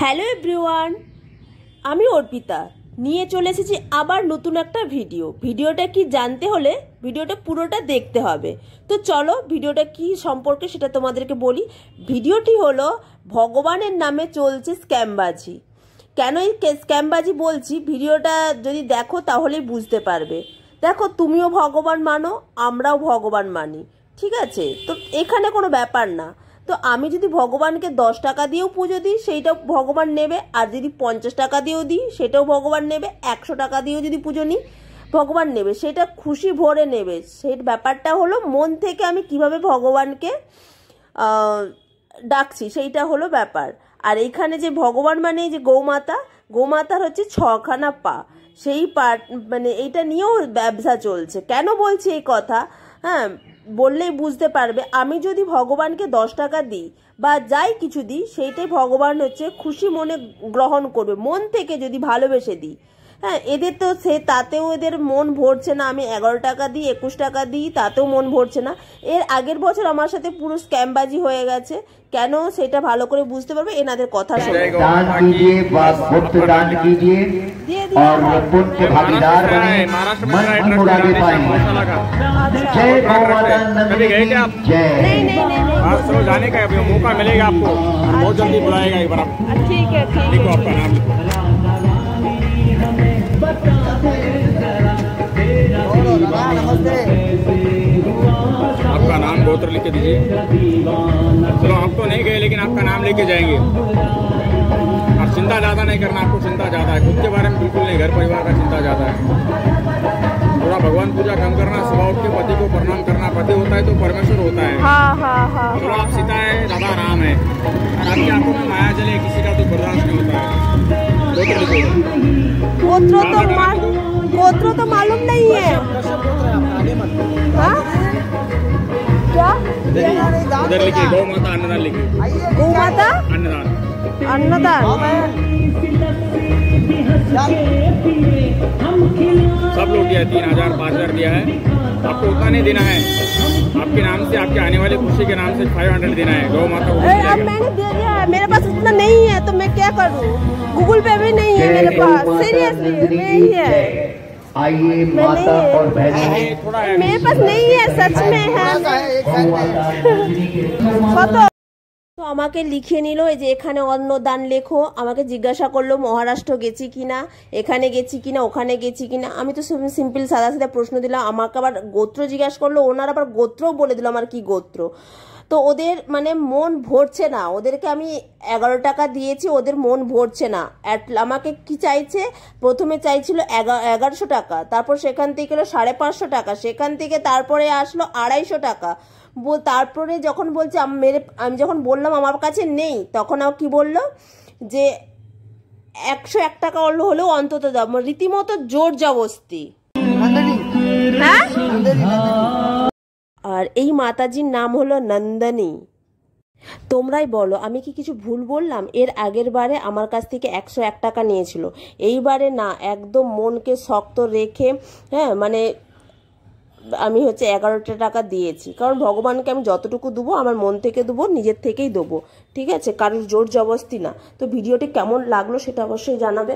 Hello everyone, আমি অর্পিতা নিয়ে চলে এসেছি আবার নতুন একটা ভিডিওটা কি জানতে হলে ভিডিওটা পুরোটা দেখতে হবে। তো চলো ভিডিওটা কি সম্পর্কে সেটা তোমাদেরকে বলি। ভিডিওটি হলো ভগবানের নামে চলছে স্ক্যামবাজি। কেন এই স্ক্যামবাজি বলছি, ভিডিওটা যদি দেখো তাহলেই বুঝতে পারবে। দেখো, তুমিও ভগবান মানো, আমরাও ভগবান মানি, ঠিক আছে? তো এখানে কোনো ব্যাপার না। তো আমি যদি ভগবানকে 10 টাকা দিয়েও পুজো দিই সেইটাও ভগবান নেবে, আর যদি 50 টাকা দিয়েও দিই সেটাও ভগবান নেবে, 100 টাকা দিয়েও যদি পুজো নিই ভগবান নেবে, সেটা খুশি ভরে নেবে। সেই ব্যাপারটা হলো মন থেকে আমি কিভাবে ভগবানকে ডাকছি, সেইটা হলো ব্যাপার। আর এইখানে যে ভগবান মানে যে গৌমাতার হচ্ছে 6খানা পা, সেই পা মানে এইটা নিয়েও ব্যবসা চলছে। কেন বলছি এই কথা, হ্যাঁ বললেই বুঝতে পারবে। আমি যদি ভগবানকে 10 টাকা দিই বা যাই কিছু দিই, সেইটাই ভগবান হচ্ছে খুশি মনে গ্রহণ করবে, মন থেকে যদি ভালোবেসে দিই। হ্যাঁ, এদের তো তাতেও এদের মন ভরছে না। আমি 11 টাকা দিই, 21 টাকা দিই, তাতেও মন ভরছে না। এর আগের বছর আমার সাথে পুরো স্ক্যামবাজি হয়ে গেছে। কেন সেটা ভালো করে বুঝতে পারবে এনাদের কথা শুনে। दान कीजिए, गुप्त दान कीजिए और पुण्य के भागीदार बने, मन मुरादे पाएंगे। जय गोमाता नंदिनी की जय। नहीं जाने का अभी मौका मिलेगा आपको, बहुत जल्दी बुलाएगा एक बार। ठीक है, लिखो आपका नाम। आपका नाम गोत्र लिख के दीजिए। चलो आप तो नहीं गए लेकिन आपका नाम लेके जाएंगे। और चिंता ज्यादा नहीं करना, आपको चिंता ज्यादा है खुद के बारे में, बिल्कुल नहीं, घर परिवार का चिंता ज्यादा है। थोड़ा भगवान पूजा कम करना, सुबह उठ के पति को प्रणाम करना। पति होता है तो परमेश्वर होता है। चलो आप सीता है, दादा राम है, और आपकी आंखों में माया जले किसी का तो बर्दाश्त नहीं होता है। गोत्र तो मालूम नहीं है। क्या उधर लिखिए गौ माता अन्नदान लिखिए। गौ माता अन्नदान सब लोग दिया, 3000 5000 दिया है। आपको उतना नहीं देना है, आपके नाम से, आपके आने वाली खुशी के नाम से 500 देना है। गौ माता को अब मैंने दे दिया है, मेरे पास उतना नहीं है तो मैं क्या करूं? गूगल पे भी नहीं है मेरे पास, सीरियसली नहीं है। आइए माता और बहनें, मेरे पास नहीं है, सच में है। কত তো আমাকে লিখে নিল, এই যে এখানে অন্নদান লেখো। আমাকে জিজ্ঞাসা করলো মহারাষ্ট্র গেছি কিনা, এখানে গেছি কিনা, ওখানে গেছি কিনা। আমি তো সিম্পল সাদা সাদা প্রশ্ন দিলাম। আমাকে আবার গোত্র জিজ্ঞাসা করলো, ওনার আবার গোত্রও বলে দিল আমার কি গোত্র। তো ওদের মানে মন ভরছে না। ওদেরকে আমি 11 টাকা দিয়েছি, ওদের মন ভরছে না। আমাকে কি চাইছে, প্রথমে চাইছিল 1100 টাকা, তারপর সেখান থেকে এলো 550 টাকা, সেখান থেকে তারপরে আসলো 250 টাকা। তারপরে যখন বলছে আমি যখন বললাম আমার কাছে নেই, তখন কি বললো যে 101 টাকা হলেও অন্তত দাও। রীতিমতো জোর জবরদস্তি। হ্যাঁ, আর এই মাতাজির নাম হলো নন্দিনী। তোমরাই বলো আমি কি কিছু ভুল বললাম? এর আগের বারে আমার কাছ থেকে 101 টাকা নিয়েছিল, এইবারে না, একদম মনকে শক্ত রেখে, হ্যাঁ মানে আমি হচ্ছে 11 টাকা দিয়েছি। কারণ ভগবানকে আমি যতটুকু দেবো আমার মন থেকে দেবো, নিজের থেকেই দেবো, ঠিক আছে? কারোর জোর জবরদস্তি না। তো ভিডিওটি কেমন লাগলো সেটা অবশ্যই জানাবে।